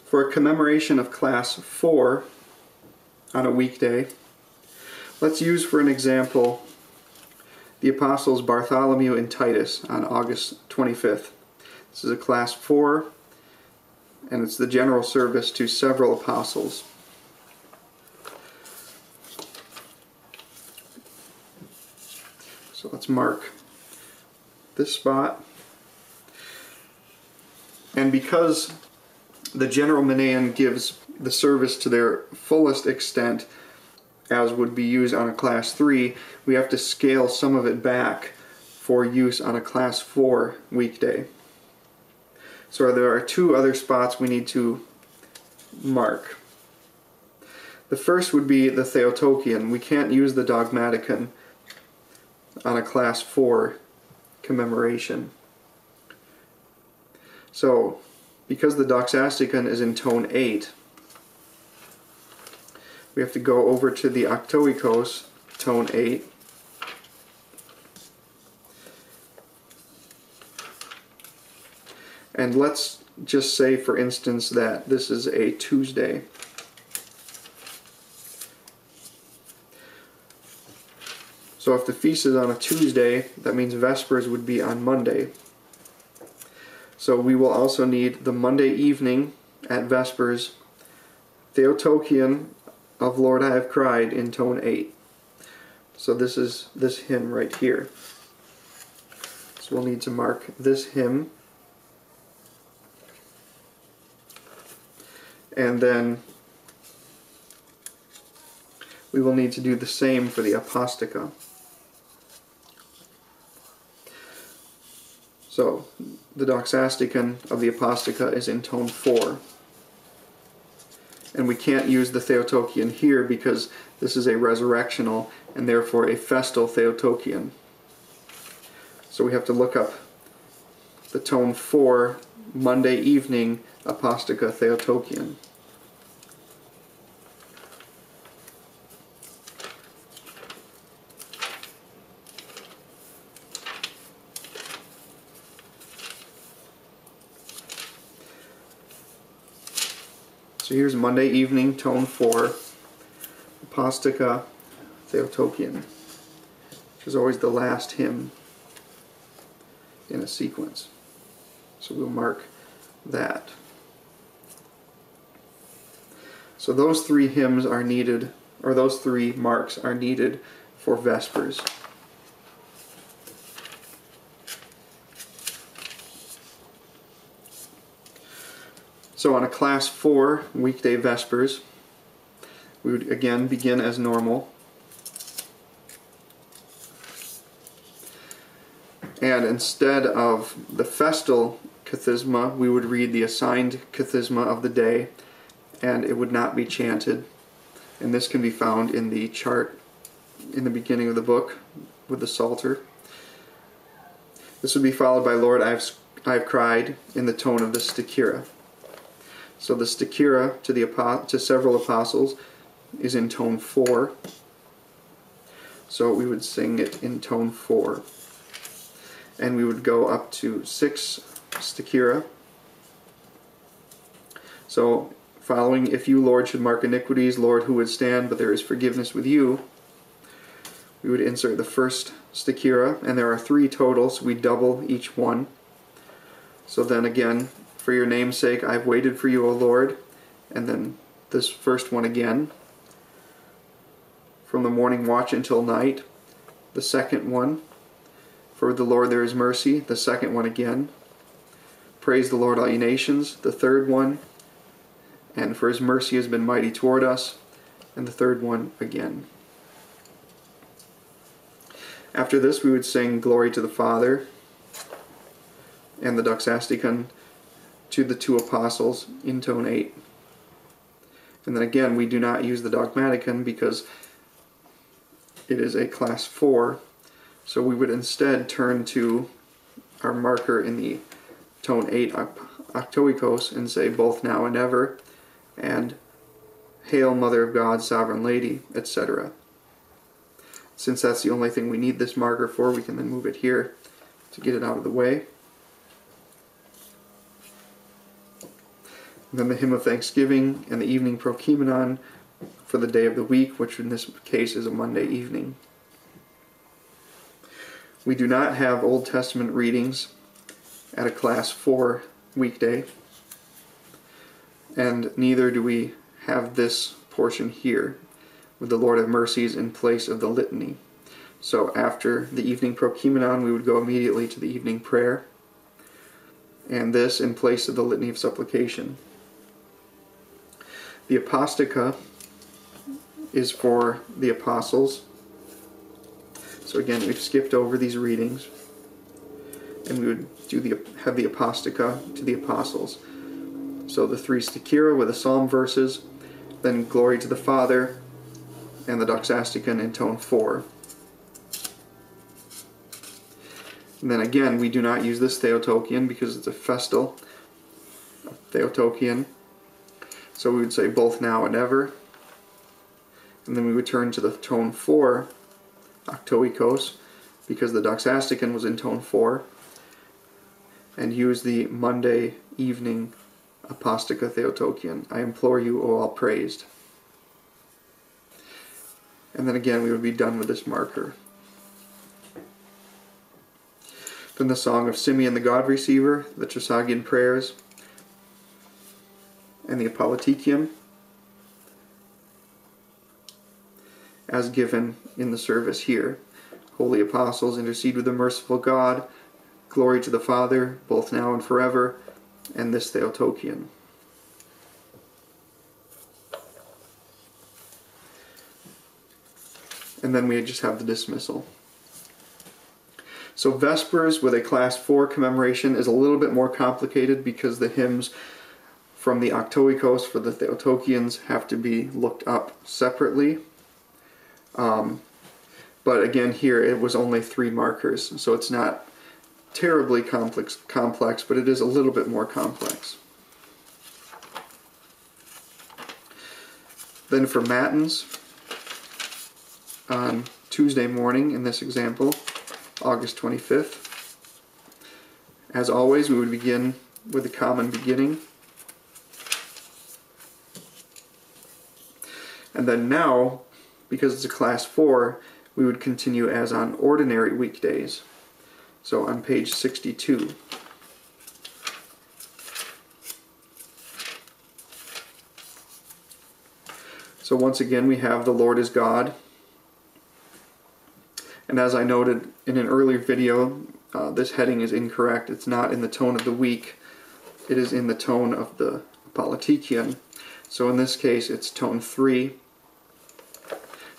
For a commemoration of Class 4 on a weekday, let's use for an example the Apostles Bartholomew and Titus on August 25th. This is a Class 4, and it's the general service to several apostles. So let's mark this spot. And because the general Manan gives the service to their fullest extent, as would be used on a Class 3, we have to scale some of it back for use on a Class 4 weekday. So there are two other spots we need to mark. The first would be the Theotokion. We can't use the Dogmaticon on a Class 4 commemoration. So, because the Doxasticon is in tone 8, we have to go over to the Octoikos, tone 8, and let's just say, for instance, that this is a Tuesday. So if the feast is on a Tuesday, that means Vespers would be on Monday. So we will also need the Monday evening at Vespers, Theotokion of Lord I Have Cried in tone 8. So this is this hymn right here. So we'll need to mark this hymn. And then we will need to do the same for the Apostica. So the Doxasticon of the Apostica is in tone 4. And we can't use the Theotokion here because this is a resurrectional and therefore a festal Theotokion. So we have to look up the tone 4 Monday evening Apostica Theotokion. So here's Monday evening, tone 4, Apostica Theotokion, which is always the last hymn in a sequence. So we'll mark that. So those three hymns are needed, or those three marks are needed for Vespers. So on a Class 4 weekday Vespers, we would again begin as normal. And instead of the festal kathisma, we would read the assigned kathisma of the day, and it would not be chanted. And this can be found in the chart in the beginning of the book with the Psalter. This would be followed by Lord I Have Cried in the tone of the Stichira. So the Stichira to several apostles is in tone 4. So we would sing it in tone 4. And we would go up to 6 Stichira. So following, if you, Lord, should mark iniquities, Lord, who would stand, but there is forgiveness with you, we would insert the first Stichira, and there are 3 total, so we double each one. So then again, for your name's sake, I've waited for you, O Lord. And then this first one again. From the morning watch until night. The second one. For the Lord there is mercy. The second one again. Praise the Lord, all ye nations. The third one. And for his mercy has been mighty toward us. And the third one again. After this we would sing Glory to the Father and the Doxasticon to the 2 apostles in tone 8. And then again, we do not use the Dogmaticon because it is a Class 4, so we would instead turn to our marker in the tone 8 Octoikos and say both now and ever, and Hail Mother of God, Sovereign Lady, etc. Since that's the only thing we need this marker for, we can then move it here to get it out of the way. And then the hymn of thanksgiving and the evening prokimenon for the day of the week, which in this case is a Monday evening. We do not have Old Testament readings at a Class 4 weekday, and neither do we have this portion here, with the Lord of Mercies in place of the litany. So after the evening prokimenon, we would go immediately to the evening prayer, and this in place of the litany of supplication. The Apostica is for the apostles. So again, we've skipped over these readings, and we would have the Apostica to the apostles. So the three Stichira with the psalm verses, then Glory to the Father, and the Doxasticon in tone 4. And then again, we do not use this Theotokion because it's a festal Theotokion. So we would say both now and ever. And then we would turn to the tone 4, Octoikos, because the Doxasticon was in tone 4, and use the Monday evening Apostica Theotokion. I implore you, O all praised. And then again, we would be done with this marker. Then the Song of Simeon the God Receiver, the Trisagion prayers, and the Apolytikium, as given in the service here. Holy Apostles, intercede with the merciful God. Glory to the Father, both now and forever, and this Theotokion. And then we just have the dismissal. So Vespers with a Class 4 commemoration is a little bit more complicated because the hymns from the Octoikos for the Theotokians have to be looked up separately. But again, here it was only 3 markers, so it's not terribly complex, but it is a little bit more complex. Then for Matins, on Tuesday morning in this example, August 25th, as always, we would begin with the common beginning. And then now, because it's a Class 4, we would continue as on ordinary weekdays. So on page 62. So once again, we have the Lord is God. And as I noted in an earlier video, this heading is incorrect. It's not in the tone of the week. It is in the tone of the Apolytikion. So in this case, it's tone 3.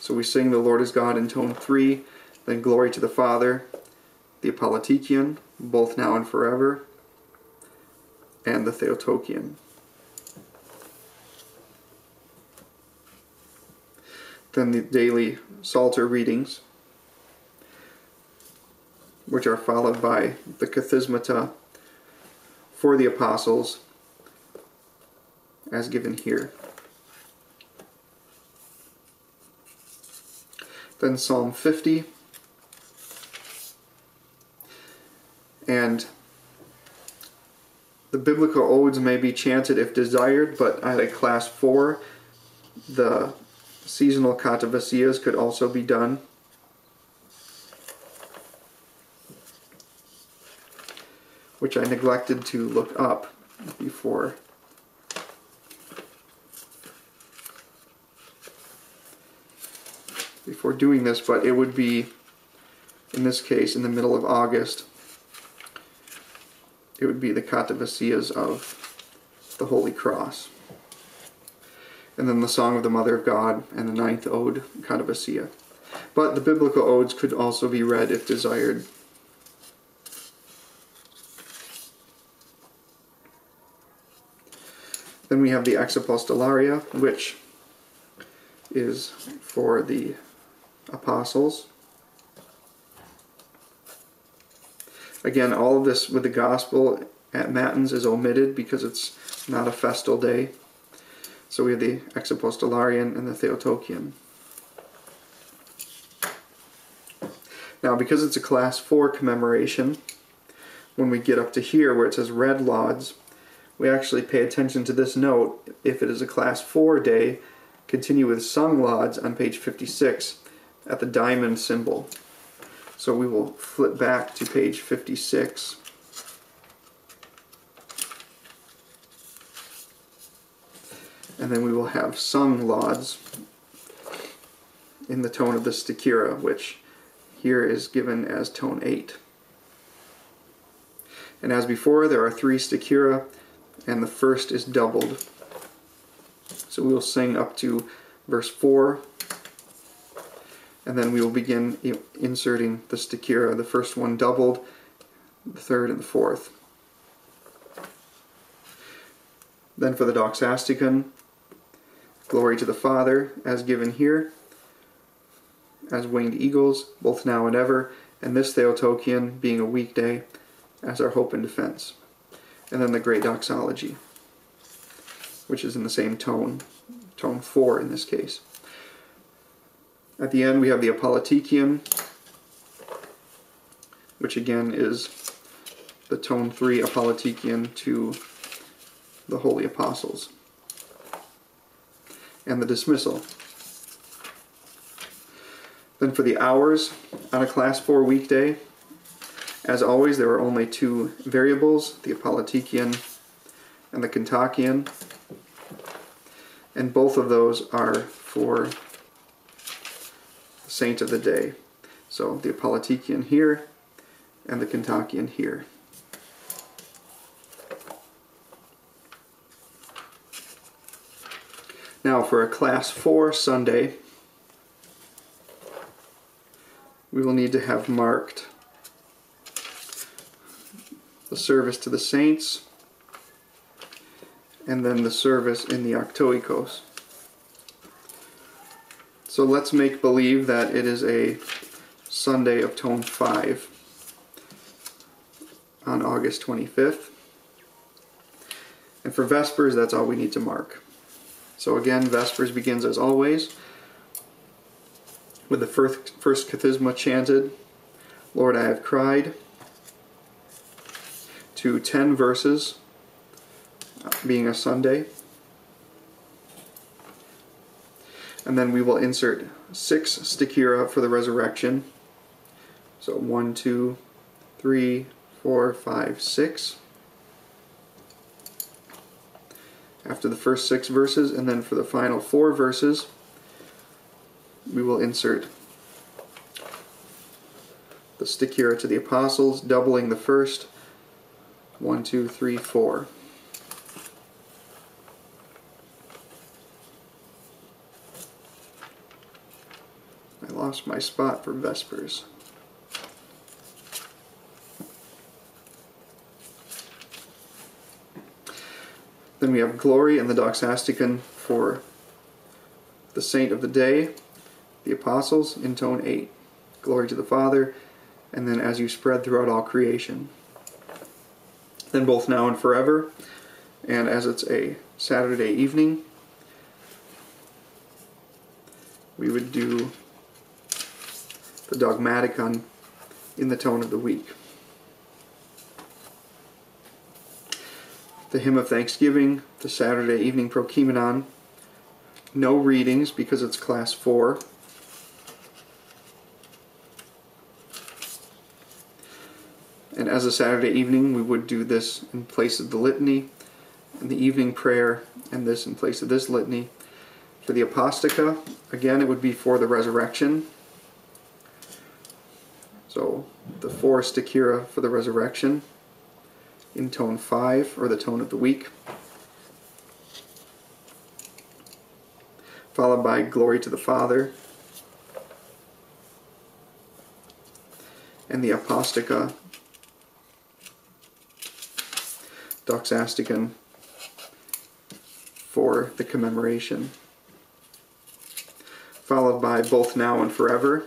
So we sing the Lord is God in tone 3, then Glory to the Father, the Apolytikion, both now and forever, and the Theotokion. Then the daily Psalter readings, which are followed by the Kathismata for the Apostles, as given here. Then Psalm 50, and the biblical odes may be chanted if desired, but at a Class 4, the seasonal katavasiyas could also be done. Which I neglected to look up before doing this, but it would be, in this case, in the middle of August. It would be the katavasiyas of the Holy Cross. And then the Song of the Mother of God and the 9th Ode, katavasiya. But the biblical odes could also be read if desired. Then we have the Ex Apostolaria, which is for the apostles. Again, all of this with the Gospel at Matins is omitted because it's not a festal day. So we have the Ex Apostolarian and the Theotokion. Now, because it's a Class 4 commemoration, when we get up to here where it says Red Lauds, we actually pay attention to this note. If it is a Class 4 day, continue with sung lauds on page 56 at the diamond symbol. So we will flip back to page 56. And then we will have sung lauds in the tone of the Stichira, which here is given as tone 8. And as before, there are 3 Stichira, and the first is doubled. So we will sing up to verse 4, and then we will begin inserting the Stichira, the first one doubled, the third and the fourth. Then for the Doxasticon, glory to the Father, as given here, as winged eagles, both now and ever, and this Theotokion being a weekday, as our hope and defense. And then the great doxology, which is in the same tone, tone 4 in this case. At the end we have the Apollotikion, which again is the tone 3 Apollotikion to the Holy Apostles. And the dismissal. Then for the hours on a Class 4 weekday, as always, there are only 2 variables, the Apollotikion and the Kontakion, and both of those are for the saint of the day. So the Apollotikion here and the Kontakion here. Now for a Class 4 Sunday, we will need to have marked the service to the saints, and then the service in the Octoikos. So let's make believe that it is a Sunday of tone 5 on August 25th. And for Vespers, that's all we need to mark. So again, Vespers begins as always with the first Kathisma chanted, Lord, I have cried, to 10 verses, being a Sunday. And then we will insert 6 Stichira for the resurrection. So 1, 2, 3, 4, 5, 6. After the first 6 verses, and then for the final 4 verses, we will insert the Stichira to the Apostles, doubling the first. 1, 2, 3, 4. I lost my spot for Vespers. Then we have glory and the Doxasticon for the saint of the day, the Apostles, in tone 8. Glory to the Father, and then as you spread throughout all creation. Then both now and forever, and as it's a Saturday evening, we would do the Dogmaticon in the tone of the week. The Hymn of Thanksgiving, the Saturday evening Prokimenon, no readings because it's Class 4. And as a Saturday evening, we would do this in place of the litany, and the evening prayer, and this in place of this litany. For the Apostica, again, it would be for the resurrection. So the 4 Stichira for the resurrection in tone 5, or the tone of the week. Followed by Glory to the Father, and the Apostica, Doxasticon for the Commemoration, followed by both now and forever.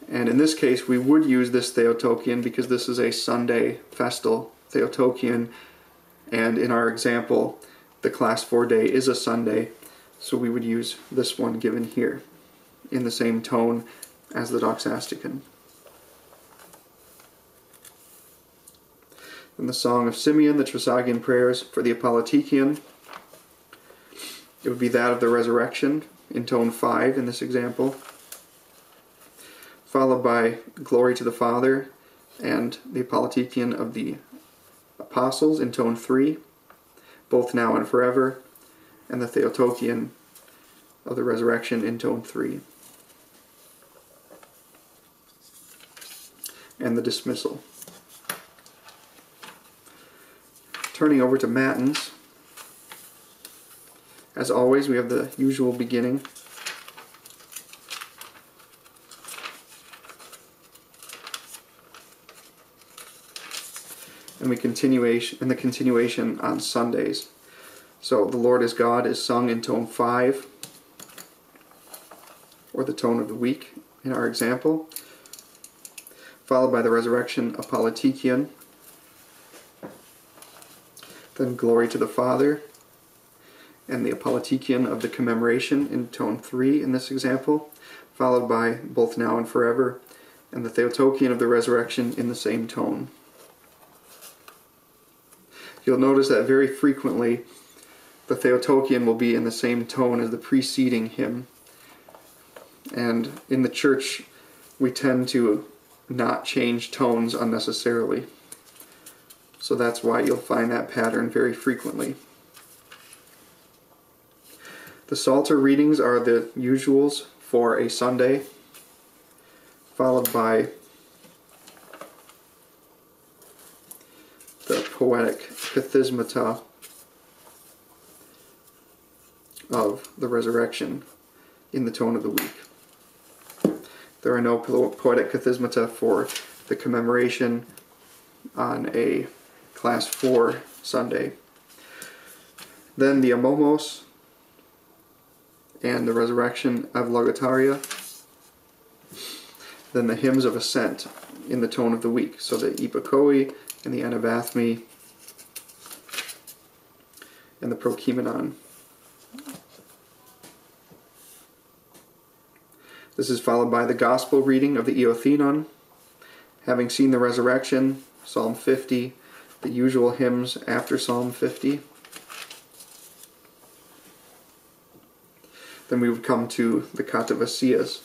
And in this case we would use this Theotokion because this is a Sunday festal Theotokion, and in our example the Class 4 day is a Sunday, so we would use this one given here in the same tone as the Doxasticon. Then the Song of Simeon, the Trisagion prayers for the Apollotikion. It would be that of the Resurrection in tone 5 in this example, followed by Glory to the Father and the Apollotikion of the Apostles in tone 3, both now and forever, and the Theotokion of the Resurrection in tone 3. And the Dismissal. Turning over to Matins, as always we have the usual beginning. And the continuation on Sundays. So the Lord is God is sung in tone 5, or the tone of the week in our example, followed by the Resurrection Apollotikion, then Glory to the Father, and the Apollotikion of the Commemoration in tone 3 in this example, followed by Both Now and Forever, and the Theotokion of the Resurrection in the same tone. You'll notice that very frequently the Theotokion will be in the same tone as the preceding hymn. And in the church we tend to not change tones unnecessarily. So that's why you'll find that pattern very frequently. The Psalter readings are the usuals for a Sunday, followed by the poetic kathismata of the Resurrection in the tone of the week. There are no poetic kathismata for the Commemoration on a Class 4 Sunday. Then the Amomos and the Resurrection of Logataria. Then the Hymns of Ascent in the tone of the week. So the Ipokoi and the Anabathmi and the Prokimenon. This is followed by the Gospel reading of the Eothenon, having seen the Resurrection, Psalm 50, the usual hymns after Psalm 50. Then we would come to the Katavasias,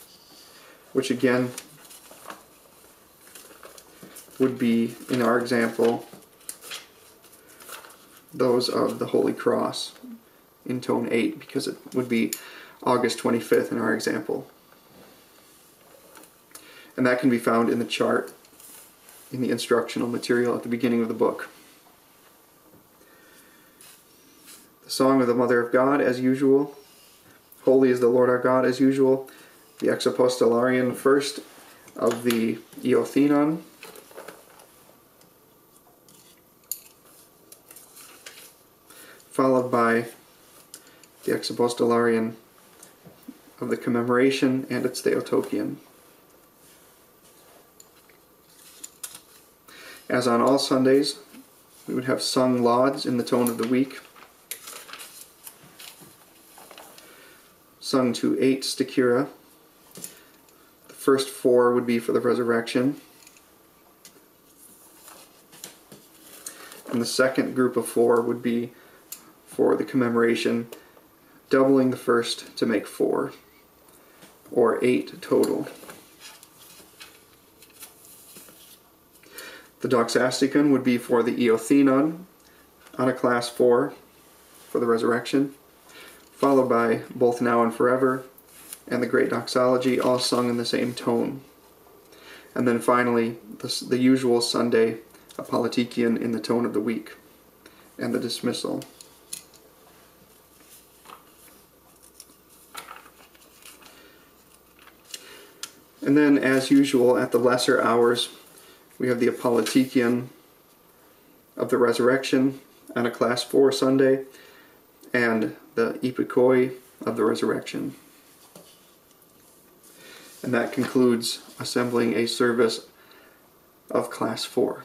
which again would be, in our example, those of the Holy Cross in tone 8, because it would be August 25th in our example. And that can be found in the chart in the instructional material at the beginning of the book. The Song of the Mother of God, as usual. Holy is the Lord our God, as usual. The Exapostolarian first of the Eothenon. Followed by the Exapostolarian of the Commemoration and its Theotokion. As on all Sundays, we would have sung lauds in the tone of the week, sung to 8 stichira. The first 4 would be for the Resurrection, and the second group of 4 would be for the Commemoration, doubling the first to make 4, or 8 total. The Doxasticon would be for the Eothenon on a Class 4 for the Resurrection, followed by Both Now and Forever and the Great Doxology, all sung in the same tone. And then finally, the usual Sunday Apollotikion in the tone of the week, and the Dismissal. And then, as usual, at the lesser hours, we have the Apollotikion of the Resurrection on a Class 4 Sunday, and the Epikoi of the Resurrection. And that concludes assembling a service of Class 4.